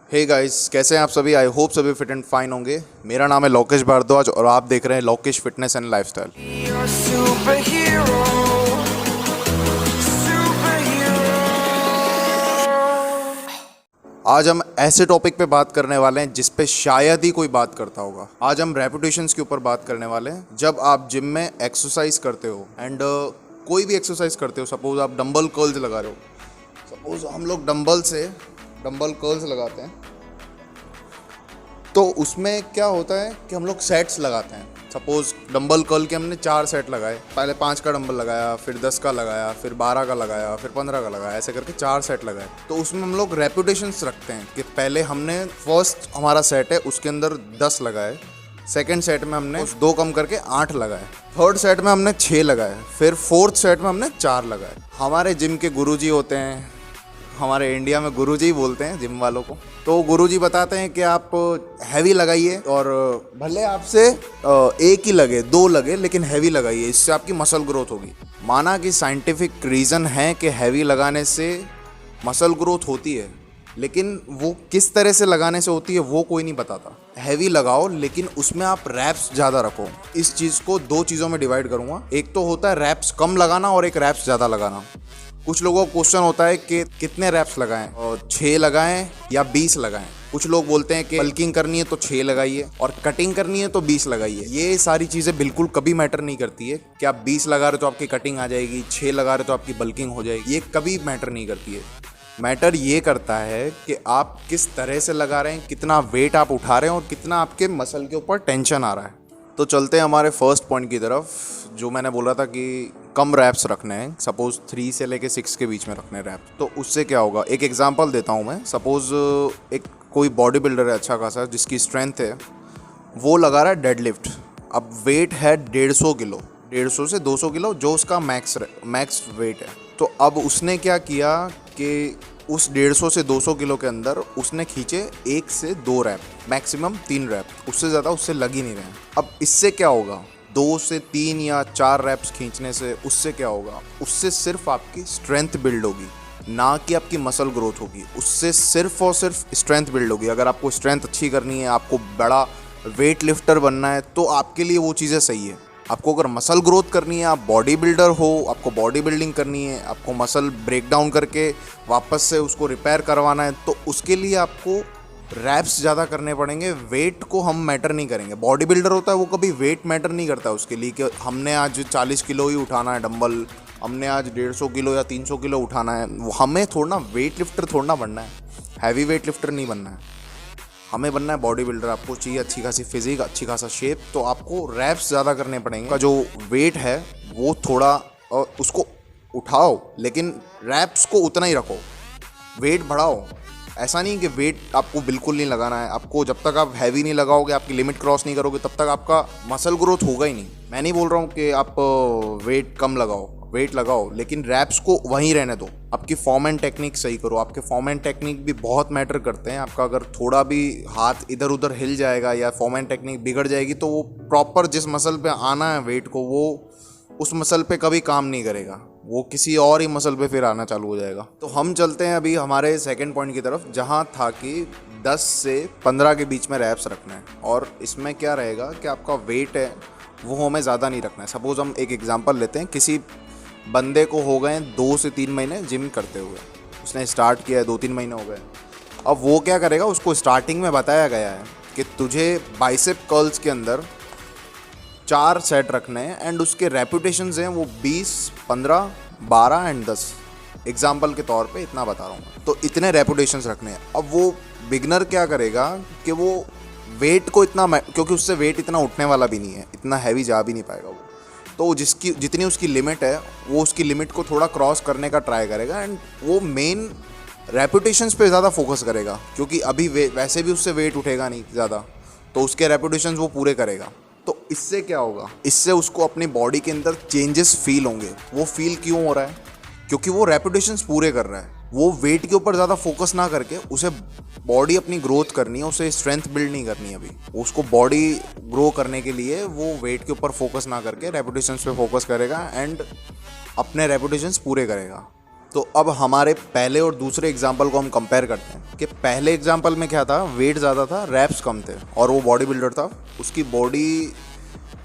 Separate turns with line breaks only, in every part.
Hey guys, कैसे हैं आप सभी। आई होप सभी फिट एंड फाइन होंगे। मेरा नाम है लोकेश भारद्वाज और आप देख रहे हैं Lokesh fitness and lifestyle.
You're a superhero, superhero.
आज हम ऐसे टॉपिक पे बात करने वाले हैं जिस पे शायद ही कोई बात करता होगा। आज हम रेपुटेशंस के ऊपर बात करने वाले हैं। जब आप जिम में एक्सरसाइज करते हो एंड कोई भी एक्सरसाइज करते हो, सपोज आप डंबल कर्ल्स लगा रहे हो, सपोज हम लोग डंबल कर्ल्स लगाते हैं, तो उसमें क्या होता है कि हम लोग सेट्स लगाते हैं। सपोज डंबल कर्ल के हमने 4 सेट लगाए, पहले 5 का डंबल लगाया, फिर 10 का लगाया, फिर 12 का लगाया, फिर 15 का लगाया, ऐसे करके 4 सेट लगाए। तो उसमें हम लोग रेपुटेशंस रखते हैं कि पहले हमने फर्स्ट हमारा सेट है उसके अंदर 10 लगाए, सेकेंड सेट में हमने 2 कम करके 8 लगाए, थर्ड सेट में हमने 6 लगाए, फिर फोर्थ सेट में हमने 4 लगाए। हमारे जिम के गुरुजी होते हैं, हमारे इंडिया में गुरुजी बोलते हैं जिम वालों को। तो गुरुजी बताते हैं कि आप हैवी लगाइए और भले आपसे एक ही लगे, 2 लगे, लेकिन हैवी लगाइए, इससे आपकी मसल ग्रोथ होगी। माना कि साइंटिफिक रीज़न है कि हैवी लगाने से मसल ग्रोथ होती है, लेकिन वो किस तरह से लगाने से होती है वो कोई नहीं बताता। हैवी लगाओ लेकिन उसमें आप रैप्स ज़्यादा रखो। इस चीज़ को 2 चीज़ों में डिवाइड करूँगा। एक तो होता है रैप्स कम लगाना और एक रैप्स ज़्यादा लगाना। कुछ लोगों का क्वेश्चन होता है कि कितने रैप्स लगाएं, और 6 लगाएं या 20 लगाएं। कुछ लोग बोलते हैं कि बल्किंग करनी है तो 6 लगाइए और कटिंग करनी है तो 20 लगाइए। ये सारी चीज़ें बिल्कुल कभी मैटर नहीं करती है कि आप 20 लगा रहे हो तो आपकी कटिंग आ जाएगी, 6 लगा रहे हो तो आपकी बल्किंग हो जाएगी। ये कभी मैटर नहीं करती है। मैटर ये करता है कि आप किस तरह से लगा रहे हैं, कितना वेट आप उठा रहे हैं और कितना आपके मसल के ऊपर टेंशन आ रहा है। तो चलते हैं हमारे फर्स्ट पॉइंट की तरफ, जो मैंने बोला था कि कम रैप्स रखने हैं। सपोज 3 से लेके 6 के बीच में रखने रैप्स। तो उससे क्या होगा, एक एग्जांपल देता हूँ मैं। सपोज एक कोई बॉडी बिल्डर है अच्छा खासा, जिसकी स्ट्रेंथ है, वो लगा रहा है डेडलिफ्ट। अब वेट है 150 किलो, 150 से 200 किलो जो उसका मैक्स वेट है। तो अब उसने क्या किया कि उस 150 से 200 किलो के अंदर उसने खींचे 1 से 2 रैप, मैक्सिमम 3 रैप, उससे ज़्यादा उससे लग ही नहीं रहे हैं। अब इससे क्या होगा, 2 से 3 या 4 रैप्स खींचने से उससे क्या होगा, उससे सिर्फ आपकी स्ट्रेंथ बिल्ड होगी, ना कि आपकी मसल ग्रोथ होगी। उससे सिर्फ और सिर्फ स्ट्रेंथ बिल्ड होगी। अगर आपको स्ट्रेंथ अच्छी करनी है, आपको बड़ा वेट लिफ्टर बनना है, तो आपके लिए वो चीज़ें सही है। आपको अगर मसल ग्रोथ करनी है, आप बॉडी बिल्डर हो, आपको बॉडी बिल्डिंग करनी है, आपको मसल ब्रेक डाउन करके वापस से उसको रिपेयर करवाना है, तो उसके लिए आपको रैप्स ज़्यादा करने पड़ेंगे। वेट को हम मैटर नहीं करेंगे। बॉडी बिल्डर होता है वो कभी वेट मैटर नहीं करता उसके लिए कि हमने आज 40 किलो ही उठाना है डंबल, हमने आज 150 किलो या 300 किलो उठाना है। हमें थोड़ा वेट लिफ्टर थोड़ा बनना है, हैवी वेट लिफ्टर नहीं बनना है। हमें बनना है बॉडी बिल्डर। आपको चाहिए अच्छी खासी फिजिक, अच्छी खासा शेप, तो आपको रैप्स ज़्यादा करने पड़ेंगे। का जो वेट है वो थोड़ा उसको उठाओ, लेकिन रैप्स को उतना ही रखो, वेट बढ़ाओ। ऐसा नहीं कि वेट आपको बिल्कुल नहीं लगाना है। आपको जब तक आप हैवी नहीं लगाओगे, आपकी लिमिट क्रॉस नहीं करोगे, तब तक आपका मसल ग्रोथ होगा ही नहीं। मैं नहीं बोल रहा हूँ कि आप वेट कम लगाओ, वेट लगाओ, लेकिन रैप्स को वहीं रहने दो। आपकी फॉर्म एंड टेक्निक सही करो। आपके फॉर्म एंड टेक्निक भी बहुत मैटर करते हैं। आपका अगर थोड़ा भी हाथ इधर उधर हिल जाएगा या फॉर्म एंड टेक्निक बिगड़ जाएगी, तो वो प्रॉपर जिस मसल पे आना है वेट को, वो उस मसल पे कभी काम नहीं करेगा, वो किसी और ही मसल पे फिर आना चालू हो जाएगा। तो हम चलते हैं अभी हमारे सेकंड पॉइंट की तरफ, जहाँ था कि 10 से 15 के बीच में रैप्स रखना है। और इसमें क्या रहेगा कि आपका वेट है वो हमें ज़्यादा नहीं रखना है। सपोज हम एक एग्जांपल लेते हैं, किसी बंदे को हो गए 2 से 3 महीने जिम करते हुए, उसने स्टार्ट किया है, 2-3 महीने हो गए। अब वो क्या करेगा, उसको स्टार्टिंग में बताया गया है कि तुझे बाइसेप कर्ल्स के अंदर 4 सेट रखने हैं एंड उसके रेपुटेशंस हैं वो 20, 15, 12 एंड 10। एग्जाम्पल के तौर पे इतना बता रहा हूँ। तो इतने रेपुटेशंस रखने हैं। अब वो बिगनर क्या करेगा कि वो वेट को इतना, क्योंकि उससे वेट इतना उठने वाला भी नहीं है, इतना हैवी जा भी नहीं पाएगा वो, तो जिसकी जितनी उसकी लिमिट है वो उसकी लिमिट को थोड़ा क्रॉस करने का ट्राई करेगा एंड वो मेन रेपुटेशंस पे ज़्यादा फोकस करेगा, क्योंकि अभी वैसे भी उससे वेट उठेगा नहीं ज़्यादा, तो उसके रेपुटेशंस वो पूरे करेगा। तो इससे क्या होगा, इससे उसको अपनी बॉडी के अंदर चेंजेस फील होंगे। वो फील क्यों हो रहा है, क्योंकि वो रेपुटेशंस पूरे कर रहा है। वो वेट के ऊपर ज़्यादा फोकस ना करके उसे बॉडी अपनी ग्रोथ करनी है, उसे स्ट्रेंथ बिल्ड नहीं करनी है। अभी उसको बॉडी ग्रो करने के लिए वो वेट के ऊपर फोकस ना करके रेपुटेशंस पे फोकस करेगा एंड अपने रेपुटेशंस पूरे करेगा। तो अब हमारे पहले और दूसरे एग्जाम्पल को हम कंपेयर करते हैं कि पहले एग्जाम्पल में क्या था, वेट ज़्यादा था, रैप्स कम थे और वो बॉडी बिल्डर था, उसकी बॉडी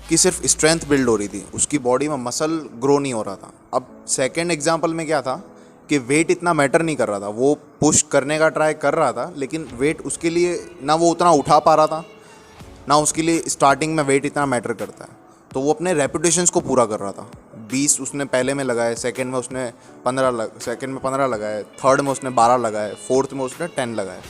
की सिर्फ स्ट्रेंथ बिल्ड हो रही थी, उसकी बॉडी में मसल ग्रो नहीं हो रहा था। अब सेकेंड एग्जाम्पल में क्या था कि वेट इतना मैटर नहीं कर रहा था, वो पुश करने का ट्राई कर रहा था लेकिन वेट उसके लिए ना वो उतना उठा पा रहा था, ना उसके लिए स्टार्टिंग में वेट इतना मैटर करता है। तो वो अपने रेपुटेशंस को पूरा कर रहा था। 20 उसने पहले में लगाए, सेकंड में उसने 15 लगाए, थर्ड में उसने 12 लगाए, फोर्थ में उसने 10 लगाए।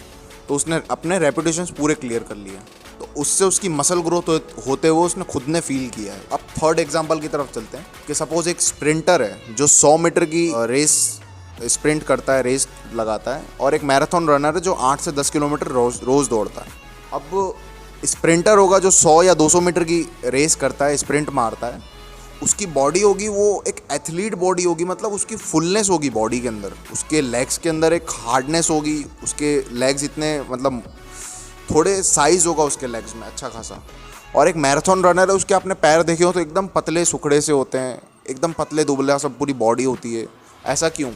तो उसने अपने रेपुटेशंस पूरे क्लियर कर लिए। तो उससे उसकी मसल ग्रोथ होते हुए उसने खुद ने फील किया है। अब थर्ड एग्जाम्पल की तरफ चलते हैं कि सपोज एक स्प्रिंटर है जो 100 मीटर की रेस स्प्रिंट करता है, रेस लगाता है, और एक मैराथन रनर है जो 8 से 10 किलोमीटर रोज़ दौड़ता है। अब स्प्रिंटर होगा जो 100 या 200 मीटर की रेस करता है, स्प्रिंट मारता है, उसकी बॉडी होगी वो एक एथलीट बॉडी होगी, मतलब उसकी फुलनेस होगी बॉडी के अंदर, उसके लेग्स के अंदर एक हार्डनेस होगी, उसके लेग्स इतने मतलब थोड़े साइज होगा उसके लेग्स में अच्छा खासा। और एक मैराथन रनर है, उसके आपने पैर देखे हो तो एकदम पतले सुखड़े से होते हैं, एकदम पतले दुबला सब पूरी बॉडी होती है। ऐसा क्यों?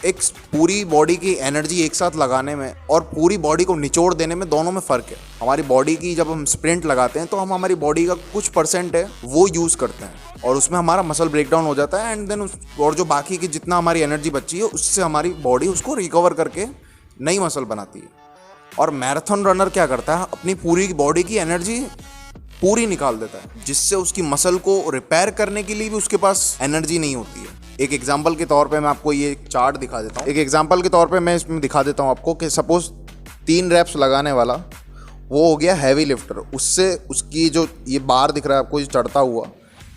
एक पूरी बॉडी की एनर्जी एक साथ लगाने में और पूरी बॉडी को निचोड़ देने में, दोनों में फ़र्क है। हमारी बॉडी की जब हम स्प्रिंट लगाते हैं तो हम हमारी बॉडी का कुछ परसेंट है वो यूज़ करते हैं और उसमें हमारा मसल ब्रेकडाउन हो जाता है एंड देन और जो बाकी की जितना हमारी एनर्जी बची है उससे हमारी बॉडी उसको रिकवर करके नई मसल बनाती है। और मैराथन रनर क्या करता है, अपनी पूरी बॉडी की एनर्जी पूरी निकाल देता है, जिससे उसकी मसल को रिपेयर करने के लिए भी उसके पास एनर्जी नहीं होती है। एक एग्जांपल के तौर पे मैं आपको ये चार्ट दिखा देता हूँ। एक एग्जांपल के तौर पे मैं इसमें दिखा देता हूँ आपको कि सपोज 3 रैप्स लगाने वाला वो हो गया हैवी लिफ्टर, उससे उसकी जो ये बार दिख रहा है आपको, ये चढ़ता हुआ,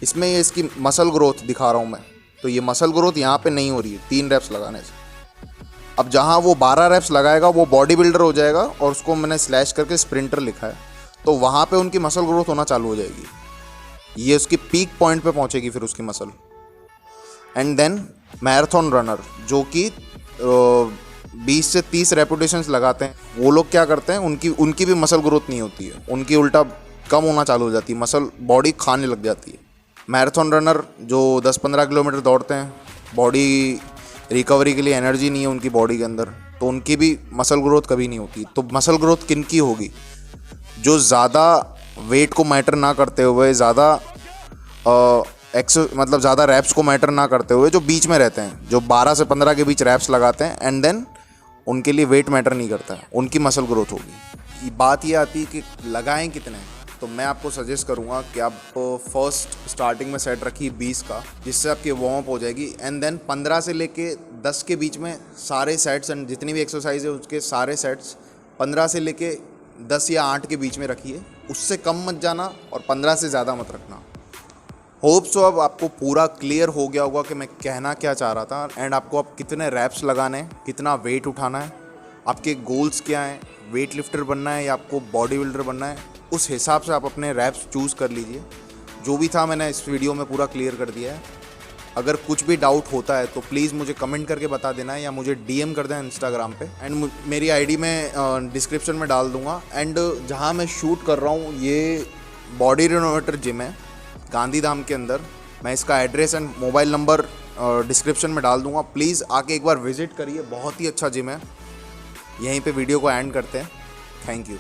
इसमें ये इसकी मसल ग्रोथ दिखा रहा हूँ मैं। तो ये मसल ग्रोथ यहाँ पे नहीं हो रही है 3 रैप्स लगाने से। अब जहाँ वो 12 रैप्स लगाएगा वो बॉडी बिल्डर हो जाएगा और उसको मैंने स्लैश करके स्प्रिंटर लिखा है, तो वहाँ पे उनकी मसल ग्रोथ होना चालू हो जाएगी। ये उसकी पीक पॉइंट पे पहुँचेगी फिर उसकी muscle. And then marathon runner जो कि 20 से 30 रेपुटेशंस लगाते हैं, वो लोग क्या करते हैं, उनकी भी मसल ग्रोथ नहीं होती है, उनकी उल्टा कम होना चालू हो जाती है, मसल बॉडी खाने लग जाती है। मैराथन रनर जो 10-15 किलोमीटर दौड़ते हैं, बॉडी रिकवरी के लिए एनर्जी नहीं है उनकी बॉडी के अंदर, तो उनकी भी मसल ग्रोथ कभी नहीं होती। तो मसल ग्रोथ किन की होगी? जो ज़्यादा वेट को मैटर ना करते हुए, ज़्यादा मतलब ज़्यादा रैप्स को मैटर ना करते हुए, जो बीच में रहते हैं, जो 12 से 15 के बीच रैप्स लगाते हैं एंड देन उनके लिए वेट मैटर नहीं करता है, उनकी मसल ग्रोथ होगी। बात ये आती है कि लगाएं कितने, तो मैं आपको सजेस्ट करूंगा कि आप फर्स्ट स्टार्टिंग में सेट रखिए 20 का, जिससे आपकी वार्म अप हो जाएगी एंड देन 15 से लेके 10 के बीच में सारे सेट्स एंड जितनी भी एक्सरसाइज है उसके सारे सेट्स 15 से लेके 10 या 8 के बीच में रखिए, उससे कम मत जाना और 15 से ज़्यादा मत रखना। होप सो अब आपको पूरा क्लियर हो गया होगा कि मैं कहना क्या चाह रहा था एंड आपको अब कितने रैप्स लगाने हैं, कितना वेट उठाना है, आपके गोल्स क्या हैं, वेट लिफ्टर बनना है या आपको बॉडी बिल्डर बनना है, उस हिसाब से आप अपने रैप्स चूज़ कर लीजिए। जो भी था मैंने इस वीडियो में पूरा क्लियर कर दिया है। अगर कुछ भी डाउट होता है तो प्लीज़ मुझे कमेंट करके बता देना है या मुझे DM कर देना इंस्टाग्राम पे एंड मेरी ID में डिस्क्रिप्शन में डाल दूँगा। एंड जहाँ मैं शूट कर रहा हूँ ये बॉडी रिनोवेटर जिम है गांधीधाम के अंदर। मैं इसका address and mobile number description में डाल दूँगा, प्लीज़ आके एक बार विज़िट करिए, बहुत ही अच्छा जिम है। यहीं पे वीडियो को एंड करते हैं। Thank you.